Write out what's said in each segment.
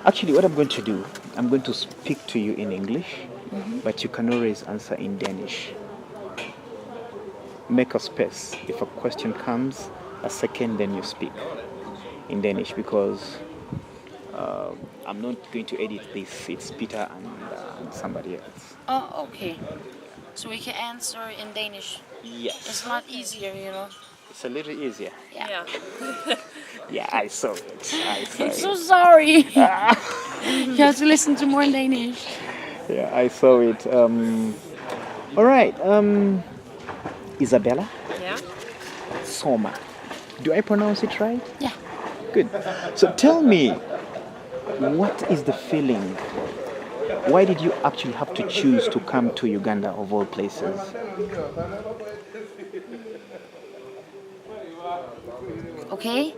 Actually, what I'm going to do, I'm going to speak to you in English, but you can always answer in Danish. Make a space. If a question comes, a second, then you speak in Danish because I'm not going to edit this. It's Peter and somebody else. Oh, okay. So we can answer in Danish. Yes. It's not easier, you know. It's a little easier. Yeah. Yeah, I saw it. I saw I'm it. so sorry. You have to listen to more in Danish. Yeah, I saw it. All right. Isabella, Yeah. Soma. Do I pronounce it right? Yeah. Good. So tell me, what is the feeling? Why did you actually have to choose to come to Uganda of all places? Okay.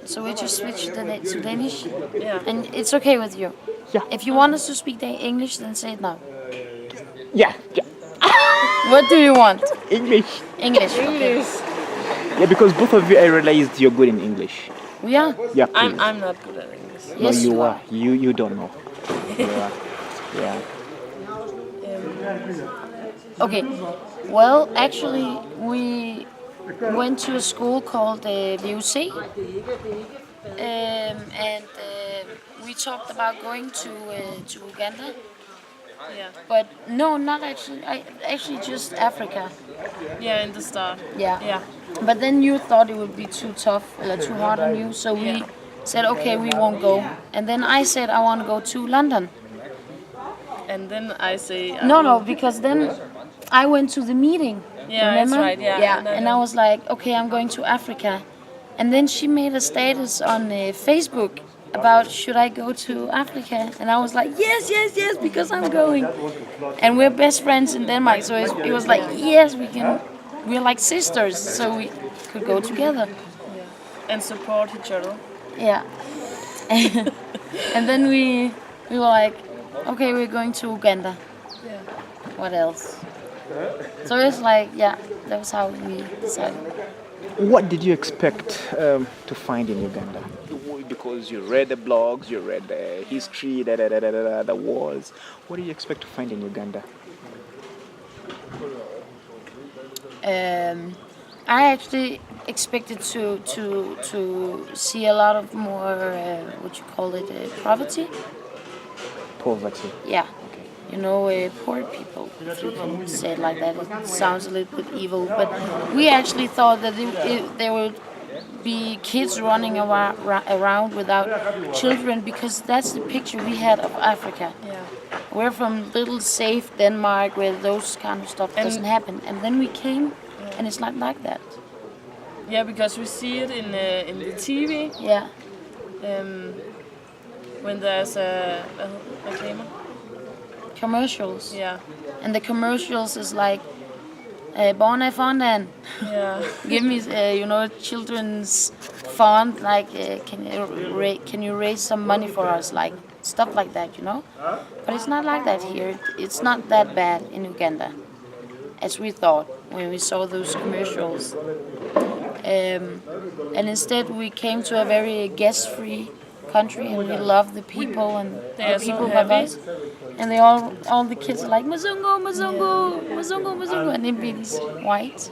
So we just switch to Danish, Yeah. and it's okay with you. Yeah. If you want us to speak English, then say it now. Yeah, yeah. What do you want? English. English. Okay. Yeah, because both of you, I realized you're good in English. We are. Yeah, please. I'm not good at English. No, Yes, you you are. You don't know. You are. Yeah. Okay. Well, actually, we went to a school called VUC, and we talked about going to Uganda. Yeah. But no, not actually. Actually just Africa. Yeah, in the start. Yeah. Yeah. But then you thought it would be too tough, too hard on you, so we said, okay, we won't go. And then I said I want to go to London. And then I say. No, because then I went to the meeting. Yeah, that's remember? right. Yeah. Yeah, and I was like, okay, I'm going to Africa. And then she made a status on Facebook about should I go to Africa, and I was like, yes, because I'm going. And we're best friends in Denmark, so it was like, yes, we can. We're like sisters, so we could go together. And support each other. Yeah. And then we were like, okay, we're going to Uganda. Yeah. What else? So it's like, yeah, that was how we decided. What did you expect to find in Uganda? Because you read the blogs, you read the history, the wars. What do you expect to find in Uganda? I actually expected to see a lot of more, what you call it, poverty. Poverty. Yeah. Okay. You know, poor people, if you can say it like that. It sounds a little bit evil, but we actually thought that there would be kids running around without children, because that's the picture we had of Africa. Yeah. We're from little safe Denmark where those kind of stuff doesn't happen, and then we came, and it's not like that. Yeah, because we see it in the TV. Yeah. When there's a reklamer. Commercials. Yeah. And the commercials is like, Born fondant. Yeah. Give me, children's fund. Like, can you raise some money for us? Like stuff like that, you know. But it's not like that here. It's not that bad in Uganda, as we thought when we saw those commercials. And instead, we came to a very guest-free country, and we love the people, and They are the so people love happy. us. And all the kids are like Mazungo, Mazungo, Mazungo, Mazungo, and everybody's white.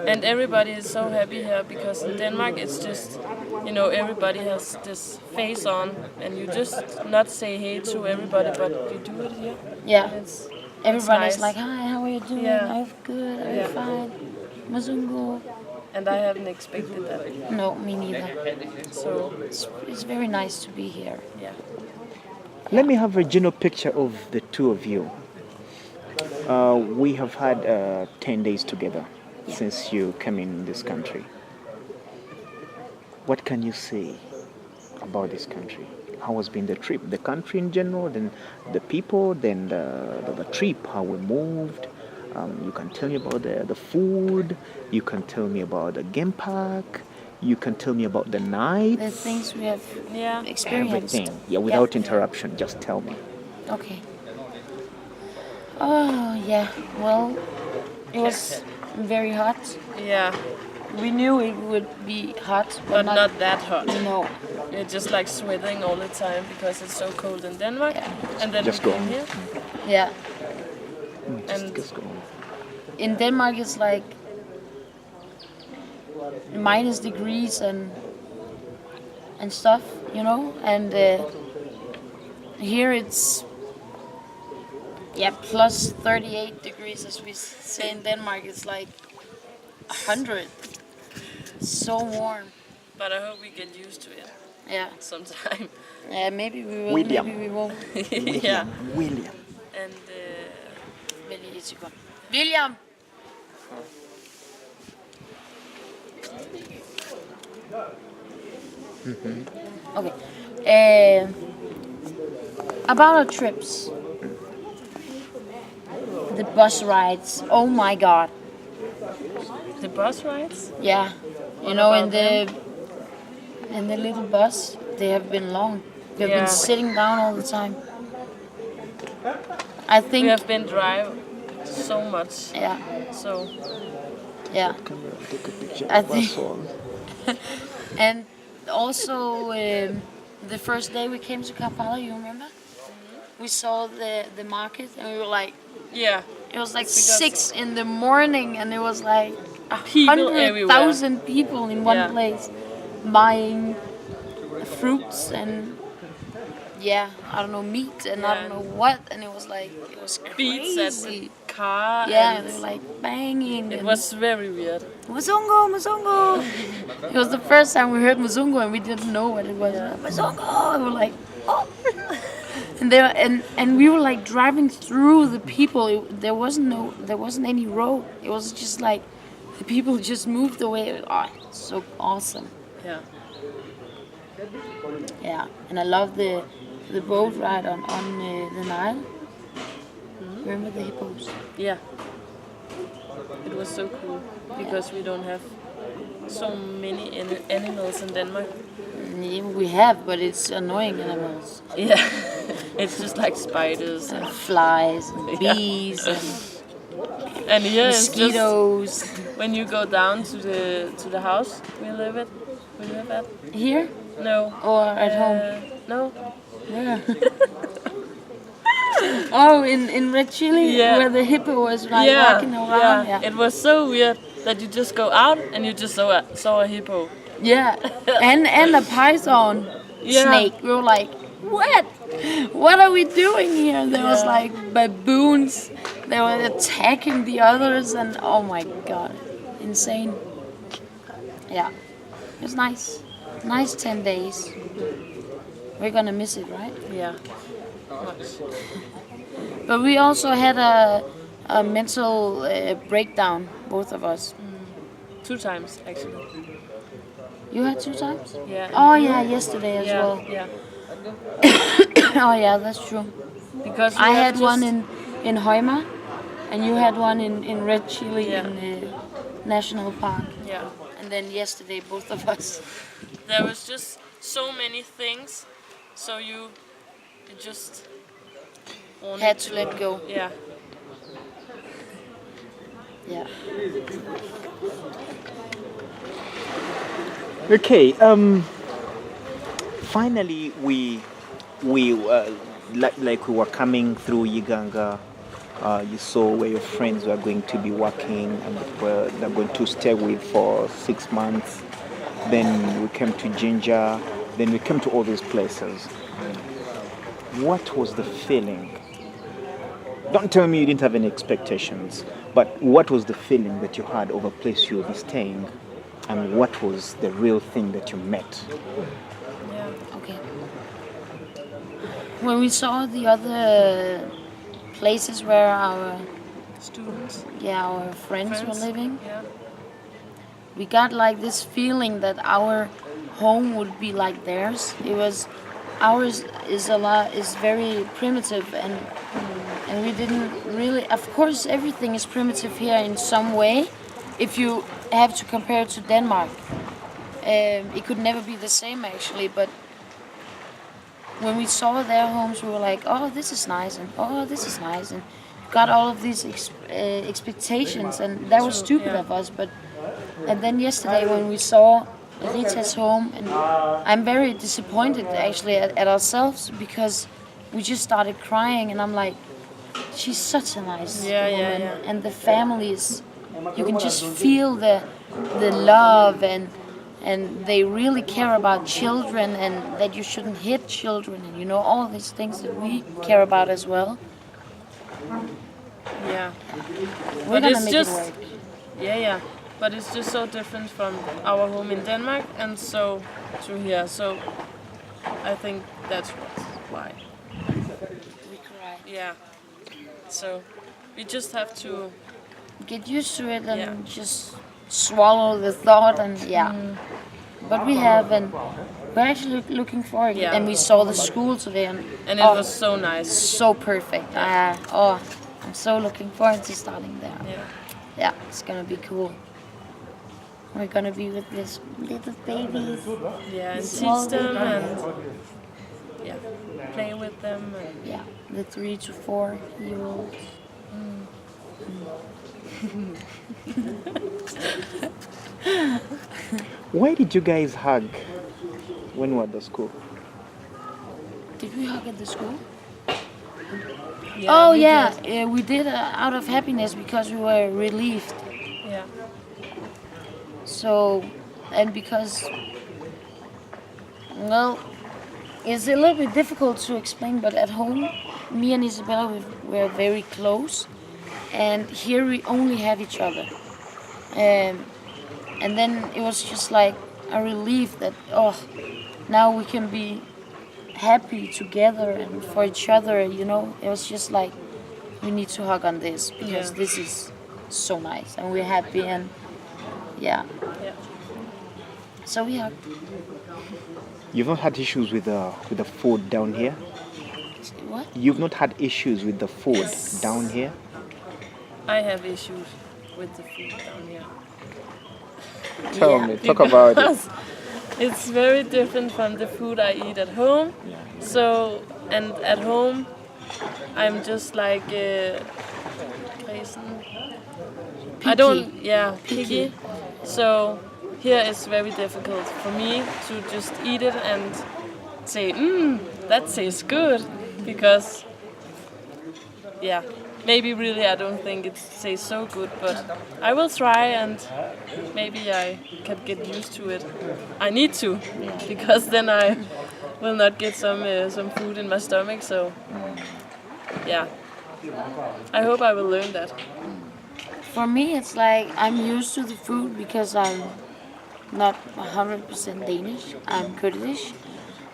And everybody is so happy here because in Denmark it's just, everybody has this face on and you just not say hey to everybody, but you do it here. Yeah. It's Everybody's nice. like, hi, how are you doing? Yeah. I'm good, I'm Yeah. fine. Mazungo. And I haven't expected that. No, me neither. So, It's very nice to be here. yeah. Let me have a general picture of the two of you. We have had 10 days together since you came in this country. What can you say about this country? How has been the trip? The country in general, then the people, then the trip, how we moved. You can tell me about the food. You can tell me about the game park. You can tell me about the night. The things we have Yeah. experienced. Everything. Yeah, without interruption. Just tell me. Okay. Oh, yeah. Well, it was very hot. Yeah, We knew it would be hot, but not that hot. No. we're just like sweating all the time because it's so cold in Denmark. And then Just we go came on. here. Yeah. And Just go on. In Denmark, it's like minus degrees and stuff, you know. And here it's plus 38 degrees, as we say in Denmark. It's like 100. So warm. but I hope we get used to it Yeah. sometime. Yeah. Maybe we will. William. Maybe we won't. Yeah. William. And Vælg et sekund. William. Okay. About our trips. The bus rides. Oh my God. the bus rides. Yeah. You know, about in the little bus, they have been long. They've Yeah. been sitting down all the time. I think. We have been drive so much. Yeah. So Yeah. Come here, take a picture I of us think- all. And also, the first day we came to Kampala, you remember? We saw the market and we were like, yeah, it was like Because- 6 in the morning and there was like People everywhere. 100,000 people in one Yeah. place buying fruits and I don't know, meat and I Yeah. don't know what, and it was like, it was beats at the crazy. car. Yeah, and they were like banging. it and was very weird. Muzungu, Muzungu. It was the first time we heard Muzungu and we didn't know what it was. Muzungu. And we were like, oh. And they were, and we were like driving through the people. There wasn't any road. It was just like the people just moved away. Oh, it's so awesome. Yeah. Yeah, and I love the boat ride on the Nile. Remember the hippos? Yeah. It was so cool because we don't have so many animals in Denmark. Yeah, we have, but it's annoying animals. Yeah. It's just like spiders and Flies and Yeah. bees and and here it's just mosquitoes. when you go down to the house we live at. Here No. or at home? No. Yeah. Oh, in Red Chili, Yeah. where the hippo was like walking around. Yeah. It was so weird that you just go out and you just saw a hippo. Yeah. And a python Yeah. snake. We were like, what? What are we doing here? There was Yeah. like baboons. They were attacking the others, and oh my god, insane. Yeah, it was nice. Nice 10 days. We're gonna miss it, right? Yeah. Much. But we also had a mental breakdown, both of us. 2 times actually. You had 2 times? Yeah. Oh yeah, yesterday as Yeah. well. Yeah. Oh yeah, that's true. Because I we have had just- one in Hoima, and you had one in Red Chili Yeah. in the National Park. Yeah. And then yesterday, both of us. There was just so many things, so you just wanted Had to let go. Yeah. Yeah. Okay. Finally, we like we were coming through Yiganga. You saw where your friends were going to be working and where they're going to stay with for 6 months. Then we came to Ginger. Then we came to all these places. What was the feeling? Don't tell me you didn't have any expectations, but what was the feeling that you had of a place you would be staying, and what was the real thing that you met? Yeah. Okay. When we saw the other places where our Students. our friends were living, Yeah. we got like this feeling that our home would be like theirs. It was ours is very primitive, and we didn't really. Of course, everything is primitive here in some way. If you have to compare it to Denmark, it could never be the same actually. But when we saw their homes, we were like, "Oh, this is nice," and "Oh, this is nice," and got all of these expectations, and that was stupid Yeah. of us. But and then yesterday when we saw Rita's home, and I'm very disappointed actually at ourselves because we just started crying, and I'm like, she's such a nice woman, and the family is, you can just feel the love, and they really care about children, and that you shouldn't hit children, and you know, all these things that we care about as well. Yeah. We're But gonna it's make just, it work. yeah. But it's just so different from our home in Denmark and so to here. So I think that's why. We cry. Yeah. So we just have to. Get used to it and Yeah. just swallow the thought, and But we have, and we're actually looking forward. Yeah. And we saw the school today, and And it was so nice. so perfect. I'm so looking forward to starting there. Yeah. Yeah, it's gonna be cool. We're gonna be with these little babies. Yeah, and Small teach them babies. and play with them. And Yeah, the 3 to 4 year olds. Why did you guys hug when we were at the school? Did we hug at the school? yeah, we did. Yeah, we did out of happiness because we were relieved. Yeah. So, and because, well, it's a little bit difficult to explain, but at home, me and Isabella, were very close, and here we only have each other. And then it was just like a relief that, now we can be happy together and for each other, you know. It was just like, we need to hug on this because this is so nice, and we're happy, and yeah. So we hugged. You've not had issues with the food down here? What? You've not had issues with the food down here? I have issues with the food down here. Tell me, talk about it. Because it's very different from the food I eat at home. So, and at home, I'm just like I don't, picky. So here it's very difficult for me to just eat it and say, that tastes good, because maybe really I don't think it tastes so good, but I will try, and maybe I can get used to it. I need to, because then I will not get some food in my stomach. So I hope I will learn that. For me, it's like I'm used to the food because I'm not 100% Danish. I'm Kurdish,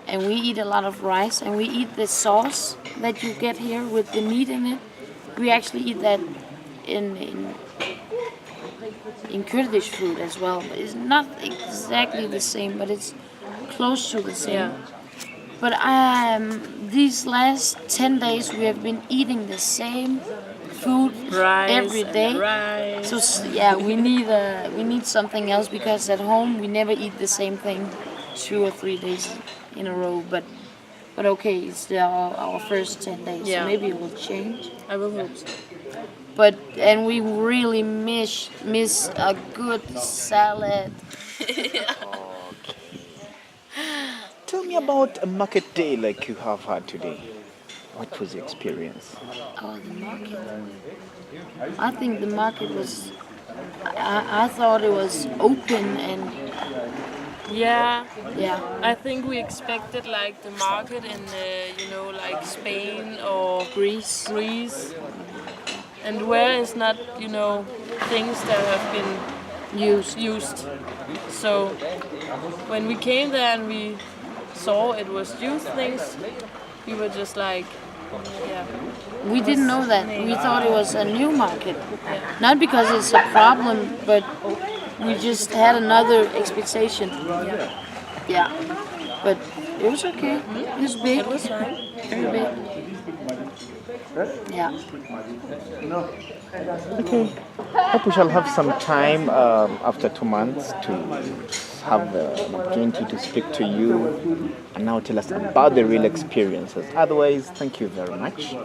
and we eat a lot of rice, and we eat the sauce that you get here with the meat in it. We actually eat that in Kurdish food as well. It's not exactly the same, but it's close to the same. Yeah. But these last 10 days we have been eating the same food every day. Rice. So we need something else, because at home we never eat the same thing 2 or 3 days in a row. But okay, it's our first 10 days, so maybe it will change. I will hope so. And we really miss a good salad. Tell me about a market day like you have had today. What was the experience? Oh, the market. I think the market was. I thought it was open and. Yeah. Yeah. I think we expected like the market in like Spain or Greece. And where is not things that have been used. So when we came there and we saw it was used things, we were just like, We didn't know that. We thought it was a new market. Not because it's a problem, but we just had another expectation. Yeah. But it was okay. It was big. it was fine. Very big. Yeah. Okay. Hope we shall have some time after 2 months to have the opportunity to speak to you and now tell us about the real experiences. Otherwise, thank you very much.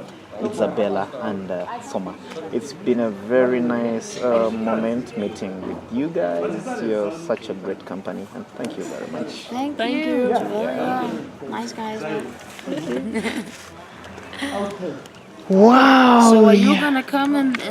Isabella and Soma. It's been a very nice moment meeting with you guys. You're such a great company, and thank you very much. Thank Thank you. you. Nice guys. Wow! So are you gonna come and